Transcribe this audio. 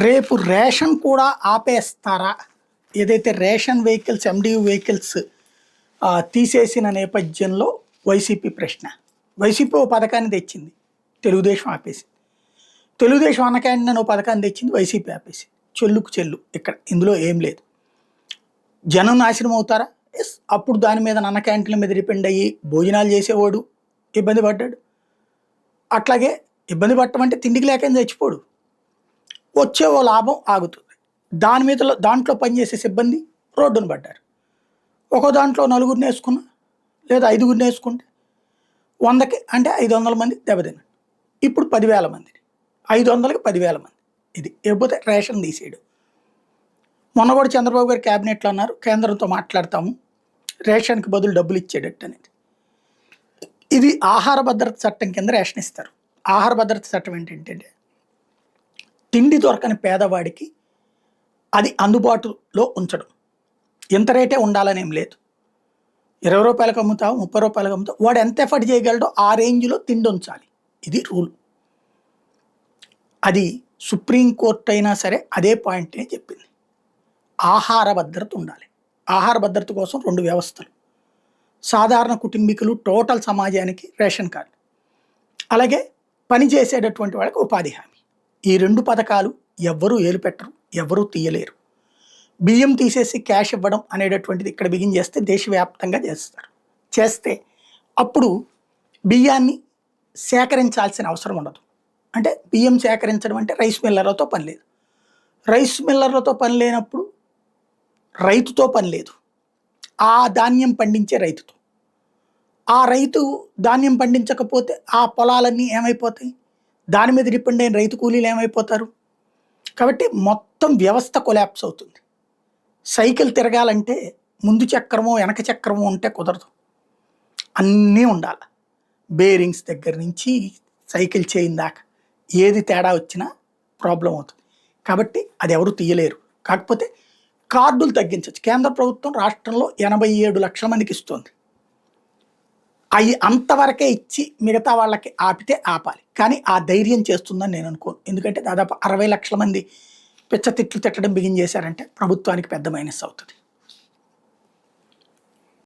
రేపు రేషన్ కూడా ఆపేస్తారా? ఏదైతే రేషన్ వెహికల్స్, ఎండియు వెహికల్స్ తీసేసిన నేపథ్యంలో వైసీపీ ప్రశ్న. వైసీపీ ఓ పథకాన్ని తెచ్చింది, తెలుగుదేశం ఆపేసి. తెలుగుదేశం అన్న క్యాంటీన్ ఓ పథకాన్ని తెచ్చింది, వైసీపీ ఆపేసి. చెల్లుకు చెల్లు ఇక్కడ, ఇందులో ఏం లేదు. జనం నాశనం అవుతారా? ఎస్. అప్పుడు దాని మీద అన్న క్యాంటీన్ల మీద డిపెండ్ అయ్యి భోజనాలు చేసేవాడు ఇబ్బంది పడ్డాడు. అట్లాగే ఇబ్బంది పడటం అంటే తిండికి లేక చచ్చిపోడు, వచ్చే ఓ లాభం ఆగుతుంది. దాంట్లో పనిచేసే సిబ్బంది రోడ్డును పడ్డారు. ఒక్కో దాంట్లో నలుగురిని వేసుకున్నా లేదా 5గురిని వేసుకుంటే 100కి అంటే 500 మంది దెబ్బతిన్నాడు. ఇప్పుడు 10,000 మందిని, 500కి 10,000 మంది. ఇది లేకపోతే రేషన్ తీసేయడం. మొన్న కూడా చంద్రబాబు గారు క్యాబినెట్లో అన్నారు, కేంద్రంతో మాట్లాడతాము రేషన్కి బదులు డబ్బులు ఇచ్చేటట్టు అనేది. ఇది ఆహార భద్రత చట్టం కింద రేషన్ ఇస్తారు. ఆహార భద్రత చట్టం ఏంటంటే తిండి దొరకని పేదవాడికి అది అందుబాటులో ఉంచడం. ఎంత రేటే ఉండాలని ఏం లేదు. 20 రూపాయలకు అమ్ముతావు, 30 రూపాయలకు అమ్ముతావు, వాడు ఎంత ఎఫర్ట్ చేయగలడో ఆ రేంజ్లో తిండి ఉంచాలి. ఇది రూల్. అది సుప్రీంకోర్టు అయినా సరే అదే పాయింట్నే చెప్పింది. ఆహార భద్రత ఉండాలి. ఆహార భద్రత కోసం 2 వ్యవస్థలు: సాధారణ కుటుంబీకులు, టోటల్ సమాజానికి రేషన్ కార్డు, అలాగే పనిచేసేటటువంటి వాళ్ళకి ఉపాధి హామీ. ఈ 2 పథకాలు ఎవ్వరూ ఏలుపెట్టరు, ఎవరూ తీయలేరు. బియ్యం తీసేసి క్యాష్ ఇవ్వడం అనేటటువంటిది ఇక్కడ బిగిన్ చేస్తే దేశవ్యాప్తంగా చేస్తే అప్పుడు బియ్యాన్ని సేకరించాల్సిన అవసరం ఉండదు. అంటే బియ్యం సేకరించడం అంటే రైస్ మిల్లర్లతో పని లేదు. రైస్ మిల్లర్లతో పని లేనప్పుడు రైతుతో పని లేదు, ఆ ధాన్యం పండించే రైతుతో. ఆ రైతు ధాన్యం పండించకపోతే ఆ పొలాలన్నీ ఏమైపోతాయి? దాని మీద డిపెండ్ అయిన రైతు కూలీలు ఏమైపోతారు? కాబట్టి మొత్తం వ్యవస్థ కొలాప్స్ అవుతుంది. సైకిల్ తిరగాలంటే ముందు చక్రమో వెనక చక్రమో ఉంటే కుదరదు, అన్నీ ఉండాలి. బేరింగ్స్ దగ్గర నుంచి సైకిల్ చైన్ దాకా ఏది తేడా వచ్చినా ప్రాబ్లం అవుతుంది. కాబట్టి అది ఎవరు తీయలేరు. కాకపోతే కార్డులు తగ్గించవచ్చు. కేంద్ర ప్రభుత్వం రాష్ట్రంలో 87 లక్షల మందికి ఇస్తుంది. అవి అంతవరకే ఇచ్చి మిగతా వాళ్ళకి ఆపితే ఆపాలి. కానీ ఆ ధైర్యం చేస్తుందని నేను అనుకోను. ఎందుకంటే దాదాపు 60 లక్షల మంది పిచ్చ తిట్లు తిట్టడం బిగిన్ చేశారంటే ప్రభుత్వానికి పెద్ద మైనస్ అవుతుంది.